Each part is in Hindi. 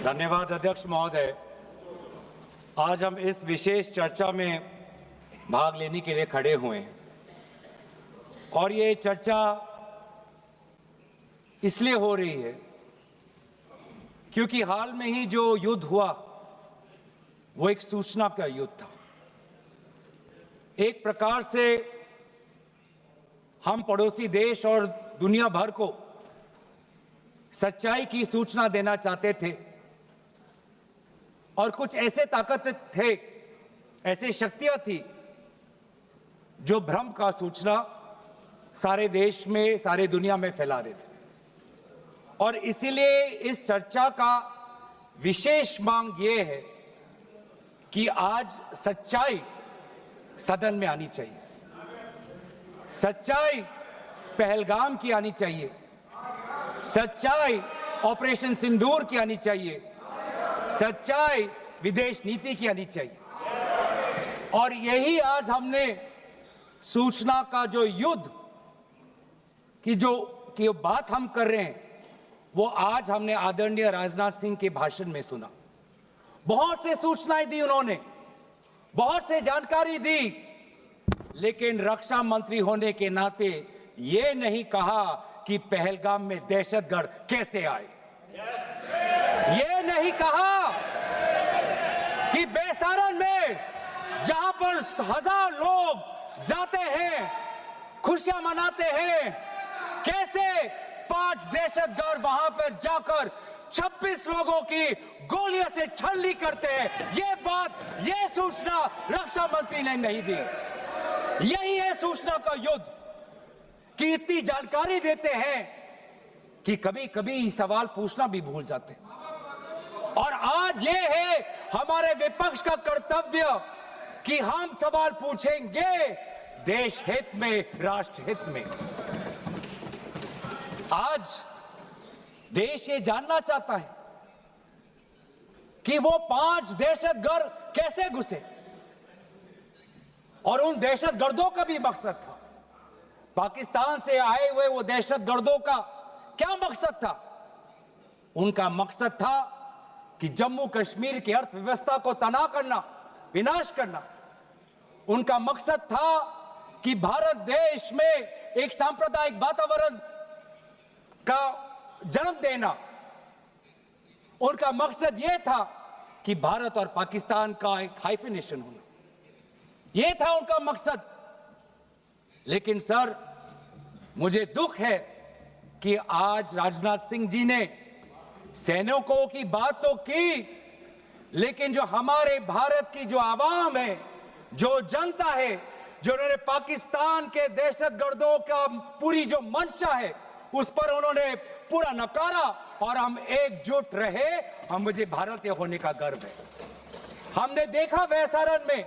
धन्यवाद अध्यक्ष महोदय। आज हम इस विशेष चर्चा में भाग लेने के लिए खड़े हुए हैं और ये चर्चा इसलिए हो रही है क्योंकि हाल में ही जो युद्ध हुआ वो एक सूचना का युद्ध था। एक प्रकार से हम पड़ोसी देश और दुनिया भर को सच्चाई की सूचना देना चाहते थे और कुछ ऐसे ताकत थे, ऐसी शक्तियां थी जो भ्रम का सूचना सारे देश में, सारे दुनिया में फैला रहे थे। और इसीलिए इस चर्चा का विशेष मांग ये है कि आज सच्चाई सदन में आनी चाहिए, सच्चाई पहलगाम की आनी चाहिए, सच्चाई ऑपरेशन सिंदूर की आनी चाहिए, सच्चाई विदेश नीति की आनी चाहिए। और यही आज हमने सूचना का जो युद्ध की जो बात हम कर रहे हैं वो आज हमने आदरणीय राजनाथ सिंह के भाषण में सुना। बहुत से सूचनाएं दी उन्होंने, बहुत से जानकारी दी, लेकिन रक्षा मंत्री होने के नाते ये नहीं कहा कि पहलगाम में दहशतगर्द कैसे आए। ये नहीं कहा कि बेसारन में जहां पर 1000 लोग जाते हैं, खुशियां मनाते हैं, कैसे 5 दहशतगर्द वहां पर जाकर 26 लोगों की गोलियों से छलनी करते हैं। ये बात, ये सूचना रक्षा मंत्री ने नहीं दी। यही है सूचना का युद्ध कि इतनी जानकारी देते हैं कि कभी कभी सवाल पूछना भी भूल जाते हैं। और आज ये है हमारे विपक्ष का कर्तव्य कि हम सवाल पूछेंगे देश हित में, राष्ट्र हित में। आज देश ये जानना चाहता है कि वो 5 दहशतगर्द कैसे घुसे और उन दहशतगर्दों का भी मकसद था। पाकिस्तान से आए हुए वो दहशतगर्दों का क्या मकसद था? उनका मकसद था कि जम्मू कश्मीर की अर्थव्यवस्था को तनाव करना, विनाश करना। उनका मकसद था कि भारत देश में एक सांप्रदायिक वातावरण का जन्म देना। उनका मकसद यह था कि भारत और पाकिस्तान का एक हाइफिनेशन होना। यह था उनका मकसद। लेकिन सर, मुझे दुख है कि आज राजनाथ सिंह जी ने सैनिकों की बात तो की, लेकिन जो हमारे भारत की जो आवाम है, जो जनता है, जो उन्होंने पाकिस्तान के दहशतगर्दों का पूरी जो मंशा है उस पर उन्होंने पूरा नकारा। और हम एकजुट रहे। हम, मुझे भारतीय होने का गर्व है। हमने देखा बेसारन में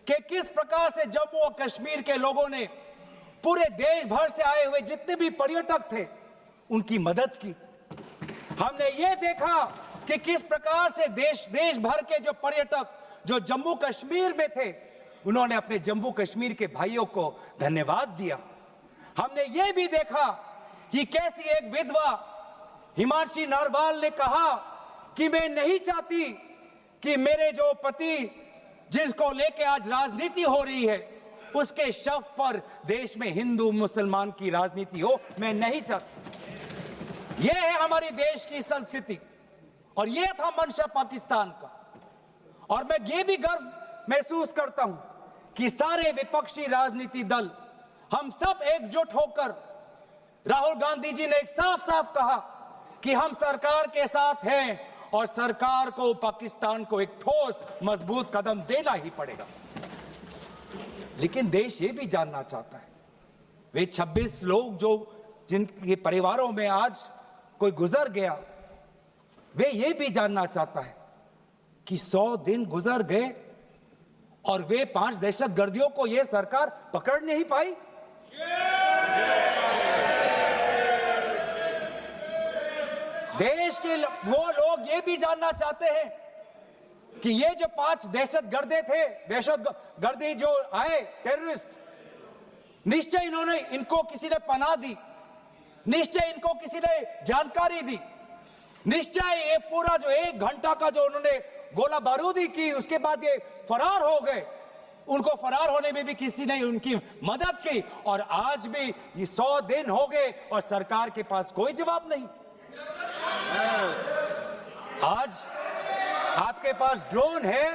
कि किस प्रकार से जम्मू और कश्मीर के लोगों ने पूरे देश भर से आए हुए जितने भी पर्यटक थे उनकी मदद की। हमने ये देखा कि किस प्रकार से देश भर के जो पर्यटक जो जम्मू कश्मीर में थे उन्होंने अपने जम्मू कश्मीर के भाइयों को धन्यवाद दिया। हमने ये भी देखा कि कैसी एक विधवा हिमांशी नारवाल ने कहा कि मैं नहीं चाहती कि मेरे जो पति जिसको लेके आज राजनीति हो रही है उसके शव पर देश में हिंदू मुसलमान की राजनीति हो, मैं नहीं चाहती। यह है हमारे देश की संस्कृति और यह था मंशा पाकिस्तान का। और मैं ये भी गर्व महसूस करता हूं कि सारे विपक्षी राजनीति दल, हम सब एकजुट होकर, राहुल गांधी जी ने एक साफ साफ कहा कि हम सरकार के साथ हैं और सरकार को पाकिस्तान को एक ठोस मजबूत कदम देना ही पड़ेगा। लेकिन देश ये भी जानना चाहता है, वे 26 लोग जो जिनके परिवारों में आज कोई गुजर गया, वे ये भी जानना चाहता है कि 100 दिन गुजर गए और वे 5 दहशतगर्दियों को ये सरकार पकड़ नहीं पाई। देश के वो लोग ये भी जानना चाहते हैं कि ये जो 5 दहशतगर्दे थे, दहशतगर्दी जो आए टेररिस्ट, निश्चय इनको किसी ने पनाह दी, निश्चय इनको किसी ने जानकारी दी निश्चय ये पूरा जो 1 घंटा का जो उन्होंने गोला बारूदी की, उसके बाद ये फरार हो गए। उनको फरार होने में भी किसी ने उनकी मदद की, और आज भी ये 100 दिन हो गए और सरकार के पास कोई जवाब नहीं। आज आपके पास ड्रोन है,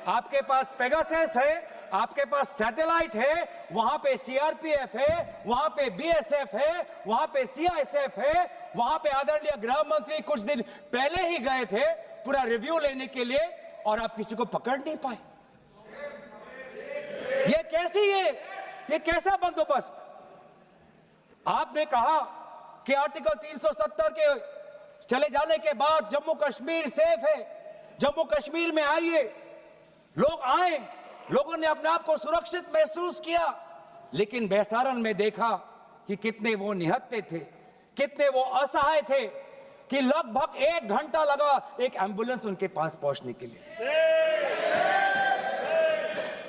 आपके पास पेगासस है, आपके पास सैटेलाइट है, वहां पे सीआरपीएफ है, वहां पे बीएसएफ है, वहां पे सीआईएसएफ है, वहां पे आदरणीय गृह मंत्री कुछ दिन पहले ही गए थे पूरा रिव्यू लेने के लिए, और आप किसी को पकड़ नहीं पाए। ये कैसा बंदोबस्त? आपने कहा कि आर्टिकल 370 के चले जाने के बाद जम्मू कश्मीर सेफ है, जम्मू कश्मीर में आइए, लोग आए, लोगों ने अपने आप को सुरक्षित महसूस किया, लेकिन बेसारन में देखा कि कितने वो निहत्थे थे, कितने वो असहाय थे, कि लगभग 1 घंटा लगा एक एम्बुलेंस उनके पास पहुंचने के लिए।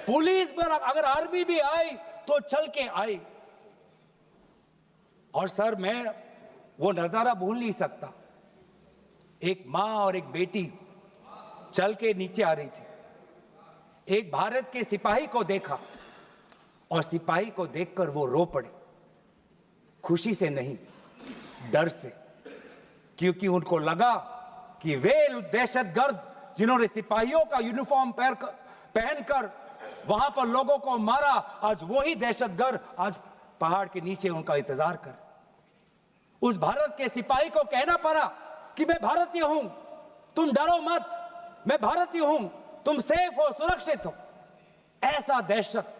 पुलिस पर अगर आर्मी भी आई तो चल के आई। और सर, मैं वो नजारा भूल नहीं सकता, एक मां और एक बेटी चल के नीचे आ रही थी, एक भारत के सिपाही को देखा और सिपाही को देखकर वो रो पड़े, खुशी से नहीं, डर से, क्योंकि उनको लगा कि वे दहशतगर्द जिन्होंने सिपाहियों का यूनिफॉर्म पहनकर वहां पर लोगों को मारा, आज वही दहशतगर्द आज पहाड़ के नीचे उनका इंतजार कर। उस भारत के सिपाही को कहना पड़ा कि मैं भारतीय हूं, तुम डरो मत, मैं भारतीय हूं, तुम सेफ हो, सुरक्षित हो। ऐसा दहशत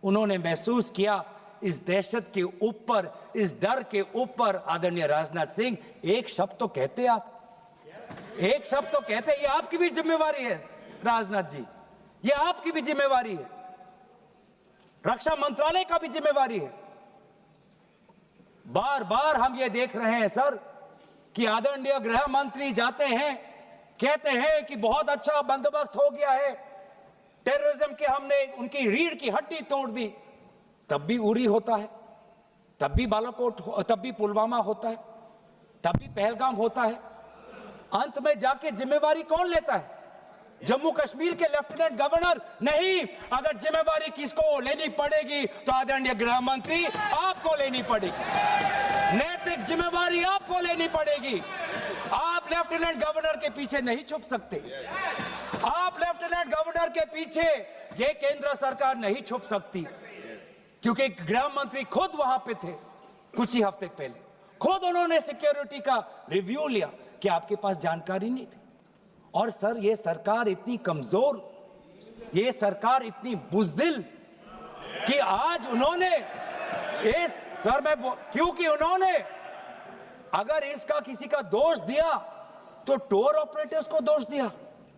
उन्होंने महसूस किया। इस दहशत के ऊपर, इस डर के ऊपर आदरणीय राजनाथ सिंह एक शब्द तो कहते, आप एक शब्द तो कहते। ये आपकी भी जिम्मेवारी है राजनाथ जी, ये आपकी भी जिम्मेवारी है, रक्षा मंत्रालय का भी जिम्मेवारी है। बार बार हम ये देख रहे हैं सर कि आदरणीय गृह मंत्री जाते हैं, कहते हैं कि बहुत अच्छा बंदोबस्त हो गया है, टेररिज्म के हमने उनकी रीढ़ की हड्डी तोड़ दी, तब भी उरी होता है, तब भी बालाकोट, तब भी पुलवामा होता है, तब भी पहलगाम होता है। अंत में जाके जिम्मेवारी कौन लेता है? जम्मू कश्मीर के लेफ्टिनेंट गवर्नर नहीं। अगर जिम्मेवारी किसको लेनी पड़ेगी तो आदरणीय गृह मंत्री आपको लेनी पड़ेगी, नैतिक जिम्मेवारी आपको लेनी पड़ेगी। आप लेफ्टिनेंट गवर्नर के पीछे नहीं छुप सकते, आप लेफ्टिनेंट गवर्नर के पीछे ये केंद्र सरकार नहीं छुप सकती, क्योंकि गृह मंत्री खुद वहां पे थे कुछ ही हफ्ते पहले, खुद उन्होंने सिक्योरिटी का रिव्यू लिया कि आपके पास जानकारी नहीं थी। और सर, ये सरकार इतनी कमजोर, ये सरकार इतनी बुज़दिल कि आज उन्होंने इस सर में, क्योंकि उन्होंने अगर इसका किसी का दोष दिया तो टूर ऑपरेटर्स को दोष दिया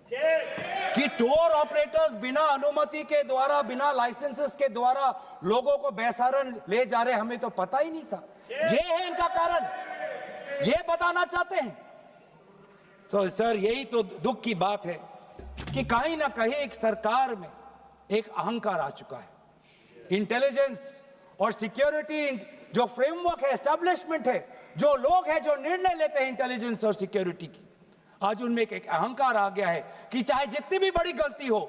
कि टूर ऑपरेटर्स बिना अनुमति के द्वारा, बिना लाइसेंसेस के द्वारा लोगों को बेसहारा ले जा रहे, हमें तो पता ही नहीं था। ये है इनका कारण, ये बताना चाहते हैं। तो सर, यही तो दुख की बात है कि कहीं ना कहीं एक सरकार में एक अहंकार आ चुका है। इंटेलिजेंस और सिक्योरिटी जो फ्रेमवर्क है, एस्टैब्लिशमेंट है, जो लोग हैं जो निर्णय लेते हैं इंटेलिजेंस और सिक्योरिटी की, आज उनमें एक अहंकार आ गया है कि चाहे जितनी भी बड़ी गलती हो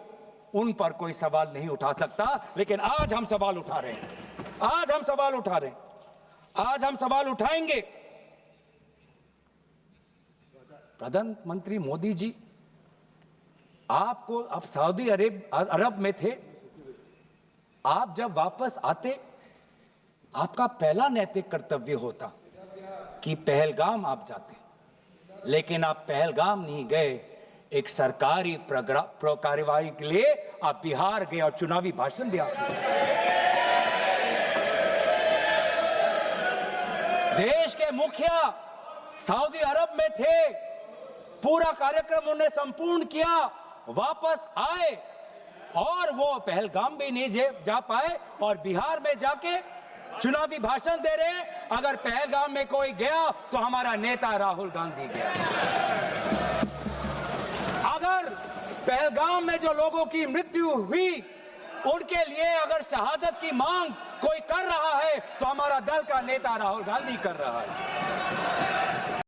उन पर कोई सवाल नहीं उठा सकता। लेकिन आज हम सवाल उठा रहे हैं, आज हम सवाल उठा रहे हैं, आज हम सवाल उठाएंगे। प्रधानमंत्री मोदी जी, आपको अब सऊदी अरब में थे, आप जब वापस आते आपका पहला नैतिक कर्तव्य होता कि पहलगाम आप जाते, लेकिन आप पहलगाम नहीं गए, एक सरकारी कार्यवाही के लिए आप बिहार गए और चुनावी भाषण दिया। देश के मुखिया सऊदी अरब में थे, पूरा कार्यक्रम उन्हें संपूर्ण किया, वापस आए और वो पहलगाम भी नहीं जा पाए और बिहार में जाके चुनावी भाषण दे रहे। अगर पहलगाम में कोई गया तो हमारा नेता राहुल गांधी गया। अगर पहलगाम में जो लोगों की मृत्यु हुई उनके लिए अगर शहादत की मांग कोई कर रहा है तो हमारा दल का नेता राहुल गांधी कर रहा है।